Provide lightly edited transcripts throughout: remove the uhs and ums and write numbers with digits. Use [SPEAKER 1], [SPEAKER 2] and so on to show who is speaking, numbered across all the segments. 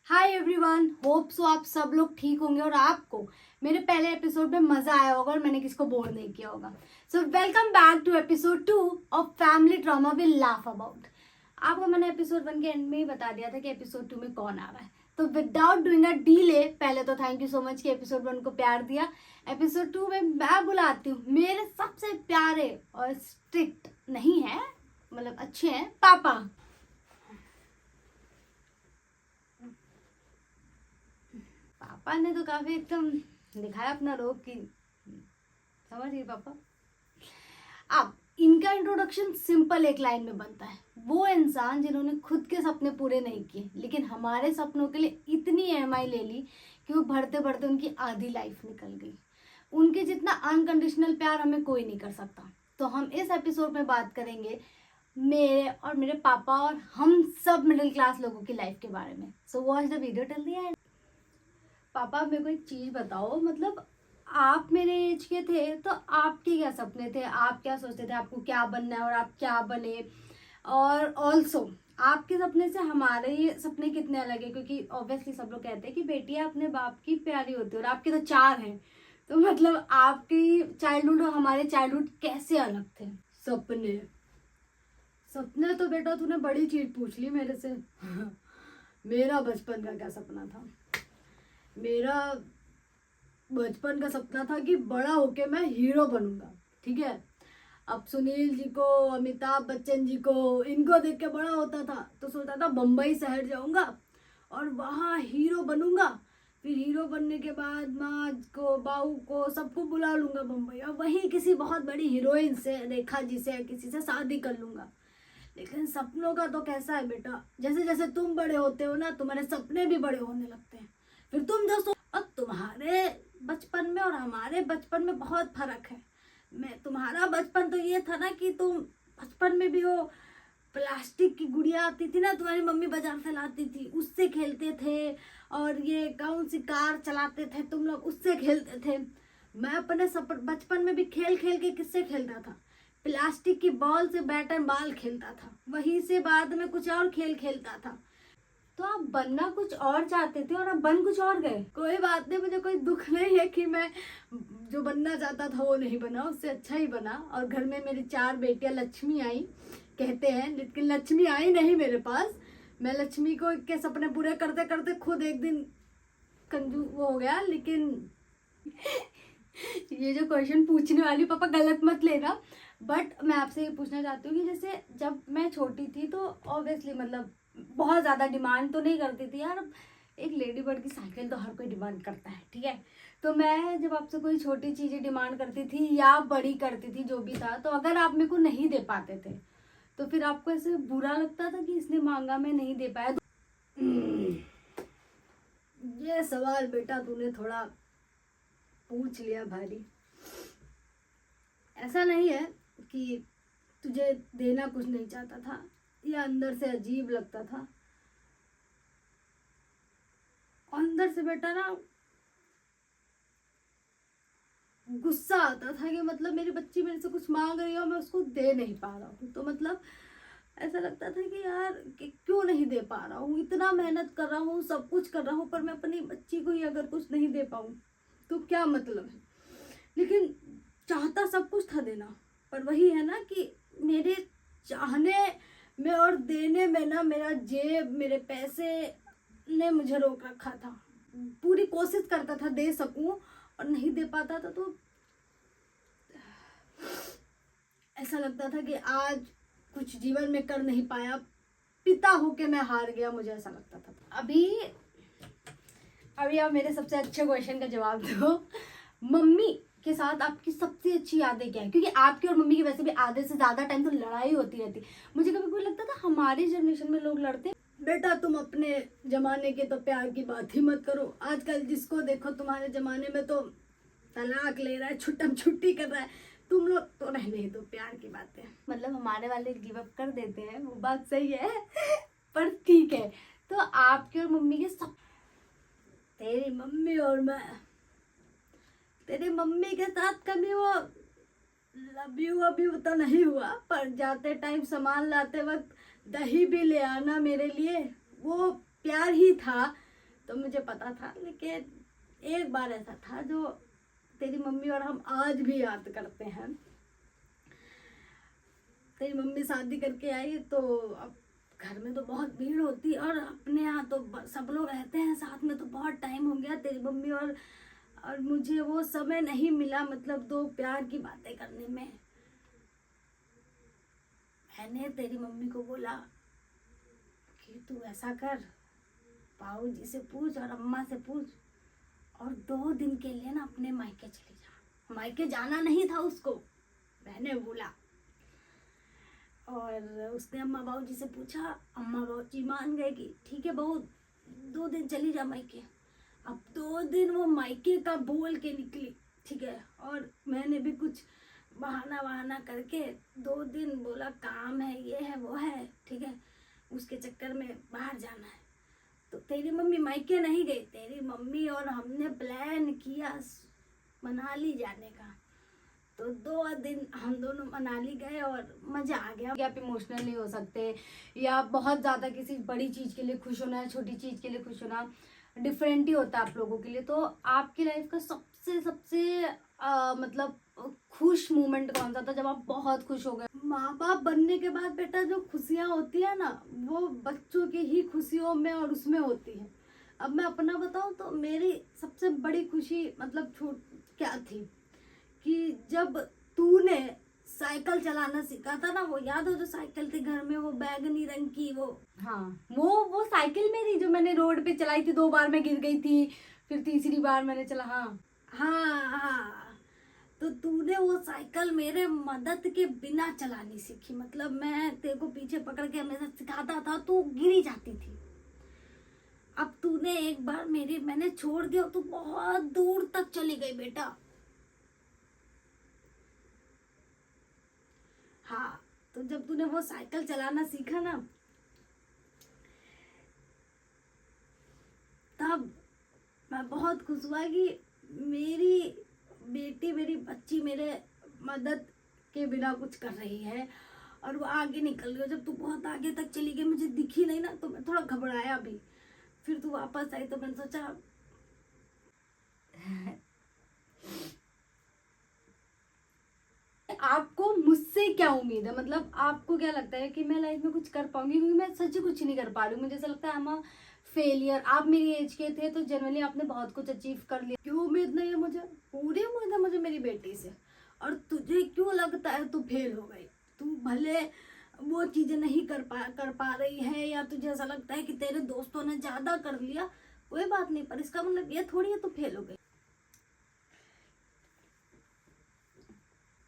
[SPEAKER 1] Hi everyone, hope so आप सब लोग ठीक होंगे और आपको मेरे पहले एपिसोड में मजा आया होगा और मैंने किसको बोर नहीं किया होगा। So welcome back to episode 2 of family drama will laugh about. आपको मैंने एपिसोड 1 के एंड में ही बता दिया था कि एपिसोड 2 में कौन आ रहा है। तो विदाउट डूइंग अ डीले, पहले तो थैंक यू सो मच कि एपिसोड 1 को प्यार दिया। एपिसोड 2 में मैं बुलाती हूँ मेरे सबसे प्यारे और स्ट्रिक्ट नहीं है, मतलब अच्छे हैं, पापा। पापा ने तो काफी एकदम दिखाया अपना रोब की, समझिए पापा। अब इनका इंट्रोडक्शन सिंपल एक लाइन में बनता है। वो इंसान जिन्होंने खुद के सपने पूरे नहीं किए लेकिन हमारे सपनों के लिए इतनी ईएमआई ले ली कि वो भरते भरते उनकी आधी लाइफ निकल गई। उनके जितना अनकंडीशनल प्यार हमें कोई नहीं कर सकता। तो हम इस एपिसोड में बात करेंगे मेरे और मेरे पापा और हम सब मिडिल क्लास लोगों की लाइफ के बारे में। So watch the video till the end. पापा आप मेरे को एक चीज बताओ, मतलब आप मेरे एज के थे तो आपके क्या सपने थे, आप क्या सोचते थे आपको क्या बनना है और आप क्या बने। और ऑल्सो आपके सपने से हमारे ये सपने कितने अलग है, क्योंकि ऑब्वियसली सब लोग कहते हैं कि बेटियां अपने बाप की प्यारी होती है और आपके तो 4 हैं। तो मतलब आपकी चाइल्डहुड और हमारे चाइल्डहुड कैसे अलग थे। सपने सपने तो बेटा तूने बड़ी चीज पूछ ली मेरे से। मेरा बचपन का क्या सपना था। मेरा बचपन का सपना था कि बड़ा होके मैं हीरो बनूंगा। ठीक है, अब सुनील जी को, अमिताभ बच्चन जी को, इनको देख के बड़ा होता था तो सोचता था बम्बई शहर जाऊंगा और वहाँ हीरो बनूंगा। फिर हीरो बनने के बाद माँ को, बाऊ को, सबको बुला लूंगा बम्बई और वहीं किसी बहुत बड़ी हीरोइन से, रेखा जी से, किसी से शादी कर लूंगा। लेकिन सपनों का तो कैसा है बेटा, जैसे जैसे तुम बड़े होते हो ना तुम्हारे सपने भी बड़े होने लगते हैं। फिर तुम जो और तुम्हारे बचपन में और हमारे बचपन में बहुत फर्क है। मैं तुम्हारा बचपन तो ये था ना कि तुम बचपन में भी वो प्लास्टिक की गुड़िया आती थी ना, तुम्हारी मम्मी बाजार से लाती थी, उससे खेलते थे। और ये कौन सी कार चलाते थे तुम लोग, उससे खेलते थे। मैं अपने बचपन में भी खेल खेल के किससे खेलता था, प्लास्टिक की बॉल से बैट एंड बॉल खेलता था। वहीं से बाद में कुछ और खेल खेलता था। तो आप बनना कुछ और चाहते थे और आप बन कुछ और गए। कोई बात नहीं, मुझे कोई दुख नहीं है कि मैं जो बनना चाहता था वो नहीं बना, उससे अच्छा ही बना। और घर में मेरी 4 बेटियां लक्ष्मी आई कहते हैं, लेकिन लक्ष्मी आई नहीं मेरे पास। मैं लक्ष्मी को के सपने पूरे करते करते खुद एक दिन कंजू वो हो गया। लेकिन ये जो क्वेश्चन पूछने वाली पापा गलत मत लेना, बट मैं आपसे ये पूछना चाहती हूँ कि जैसे जब मैं छोटी थी तो ऑब्वियसली मतलब बहुत ज़्यादा डिमांड तो नहीं करती थी यार। एक लेडी बर्ड की साइकिल तो हर कोई डिमांड करता है, ठीक है। तो मैं जब आपसे कोई छोटी चीज़ें डिमांड करती थी या बड़ी करती थी जो भी था, तो अगर आप मेरे को नहीं दे पाते थे तो फिर आपको ऐसे बुरा लगता था कि इसने मांगा मैं नहीं दे पाया। ये सवाल बेटा तूने थोड़ा पूछ लिया भारी। ऐसा नहीं है कि तुझे देना कुछ नहीं चाहता था, या अंदर से अजीब लगता था। अंदर से बेटा ना गुस्सा आता था कि मतलब मेरी बच्ची मेरे से कुछ मांग रही है और मैं उसको दे नहीं पा रहा हूँ। तो मतलब ऐसा लगता था कि यार कि क्यों नहीं दे पा रहा हूँ, इतना मेहनत कर रहा हूँ, सब कुछ कर रहा हूँ, पर मैं अपनी बच्ची को ही अगर कुछ नहीं दे पाऊँ तो क्या मतलब है। लेकिन चाहता सब कुछ था देना, पर वही है ना कि मेरे चाहने में और देने में ना मेरा जेब, मेरे पैसे ने मुझे रोक रखा था। पूरी कोशिश करता था दे सकूं और नहीं दे पाता था, तो ऐसा लगता था कि आज कुछ जीवन में कर नहीं पाया, पिता होके मैं हार गया, मुझे ऐसा लगता था। अभी अभी आप मेरे सबसे अच्छे क्वेश्चन का जवाब दो। मम्मी के साथ आपकी सबसे अच्छी यादें क्या है, क्योंकि आपकी और मम्मी की वैसे भी आधे से ज्यादा टाइम तो लड़ाई होती रहती। मुझे कभी कोई लगता था हमारे जनरेशन में लोग लड़ते। बेटा तुम अपने जमाने के तो प्यार की बात ही मत करो, आजकल जिसको देखो तुम्हारे जमाने में तो तलाक ले रहा है, छुट्टम छुट्टी कर रहा है। तुम लोग तो रहने ही दो प्यार की बातें, मतलब हमारे वाले गिव अप कर देते हैं, वो बात सही है। पर ठीक है, तो आपके और मम्मी के सब, तेरी मम्मी और मैं, तेरी मम्मी के साथ कभी वो लव यू अभी तो नहीं हुआ, पर जाते टाइम सामान लाते वक्त दही भी ले आना मेरे लिए, वो प्यार ही था। तो मुझे पता था, लेकिन एक बार ऐसा था जो तेरी मम्मी और हम आज भी याद करते हैं। तेरी मम्मी शादी करके आई तो अब घर में तो बहुत भीड़ होती, और अपने यहाँ तो सब लोग रहते हैं साथ में, तो बहुत टाइम हो गया तेरी मम्मी और मुझे वो समय नहीं मिला, मतलब दो प्यार की बातें करने में। मैंने तेरी मम्मी को बोला कि तू ऐसा कर, पाऊ जी से पूछ और अम्मा से पूछ, और 2 दिन के लिए ना अपने मायके चली जा। मायके जाना नहीं था उसको, मैंने बोला। और उसने अम्मा बाबू जी से पूछा, अम्मा बाबू जी मान गए कि ठीक है बहू 2 दिन चली जा मायके। अब 2 दिन वो मायके का बोल के निकली, ठीक है, और मैंने भी कुछ बहाना करके 2 दिन बोला काम है, ये है वो है, ठीक है, उसके चक्कर में बाहर जाना है। तो तेरी मम्मी मायके नहीं गई, तेरी मम्मी और हमने प्लान किया मनाली जाने का। तो 2 दिन हम दोनों मनाली गए और मजा आ गया। आप इमोशनल नहीं हो सकते, या बहुत ज़्यादा किसी बड़ी चीज़ के लिए खुश होना है, छोटी चीज़ के लिए खुश होना डिफरेंट ही होता है आप लोगों के लिए। तो आपकी लाइफ का सबसे मतलब खुश मोमेंट कौन सा था, जब आप बहुत खुश हो गए? माँ बाप बनने के बाद बेटा जो खुशियाँ होती है ना, वो बच्चों की ही खुशियों में और उसमें होती है। अब मैं अपना बताऊँ तो मेरी सबसे बड़ी खुशी मतलब क्या थी कि जब तूने साइकिल चलाना सीखा था ना, वो याद हो जो साइकिल थी घर में, वो बैगनी रंग की, वो हाँ वो साइकिल मेरी जो मैंने रोड पे चलाई थी, 2 बार मैं गिर गई थी, फिर तीसरी बार मैंने चला। हाँ तो तूने वो साइकिल मेरे मदद के बिना चलानी सीखी, मतलब मैं तेरे को पीछे पकड़ के हमेशा सिखाता था, तू गिरी जाती थी। अब तूने एक बार मैंने छोड़ दिया तो बहुत दूर तक चली गई बेटा। हाँ तो जब तूने वो साइकिल चलाना सीखा ना, तब मैं बहुत खुश हुआ कि मेरी बेटी, मेरी बच्ची मेरे मदद के बिना कुछ कर रही है और वो आगे निकल गई। जब तू बहुत आगे तक चली गई, मुझे दिखी नहीं ना, तो मैं थोड़ा घबराया भी। फिर तू वापस आई तो मैंने सोचा आपको मुझसे क्या उम्मीद है, मतलब आपको क्या लगता है कि मैं लाइफ में कुछ कर पाऊंगी? क्योंकि मैं सच्ची कुछ नहीं कर पा रही हूँ, मुझे ऐसा लगता है I'm a फेलियर। आप मेरी एज के थे तो जनरली आपने बहुत कुछ अचीव कर लिया। क्यों उम्मीद नहीं है मुझे? पूरी उम्मीद है मुझे मेरी बेटी से। और तुझे क्यों लगता है तू फेल हो गई? तू भले वो चीजें नहीं कर पा रही है, या तुझे ऐसा लगता है कि तेरे दोस्तों ने ज्यादा कर लिया, कोई बात नहीं, पर इसका मतलब ये थोड़ी है तू फेल हो गई।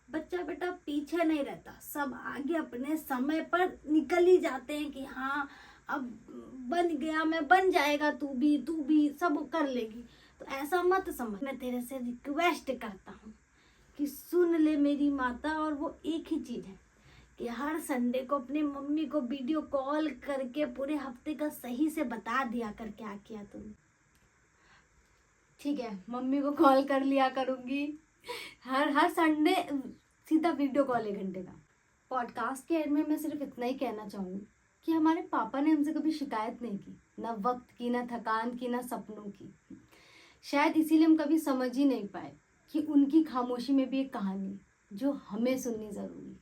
[SPEAKER 1] बच्चा बेटा पीछे नहीं रहता, सब आगे अपने समय पर निकल ही जाते हैं कि हाँ अब बन गया, मैं बन जाएगा, तू भी सब कर लेगी। तो ऐसा मत समझ। मैं तेरे से रिक्वेस्ट करता हूँ कि सुन ले मेरी माता, और वो एक ही चीज है कि हर संडे को अपनी मम्मी को वीडियो कॉल करके पूरे हफ्ते का सही से बता दिया कर क्या किया तुमने। ठीक है, मम्मी को कॉल कर लिया करूंगी हर संडे, सीधा वीडियो कॉल 1 घंटे का। पॉडकास्ट के एंड में मैं सिर्फ इतना ही कहना चाहूँगी कि हमारे पापा ने हमसे कभी शिकायत नहीं की, ना वक्त की, ना थकान की, ना सपनों की। शायद इसीलिए हम कभी समझ ही नहीं पाए कि उनकी खामोशी में भी एक कहानी है जो हमें सुननी ज़रूरी।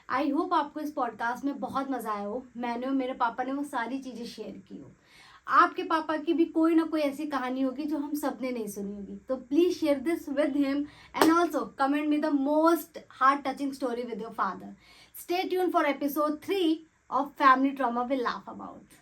[SPEAKER 1] आई होप आपको इस पॉडकास्ट में बहुत मज़ा आया हो। मैंने और मेरे पापा ने वो सारी चीज़ें शेयर की हो। आपके पापा की भी कोई ना कोई ऐसी कहानी होगी जो हम सब ने नहीं सुनी होगी। तो please share this with him and also comment me the most heart touching story with your father. Stay tune for episode 3 of Family Trauma We'll Laugh About.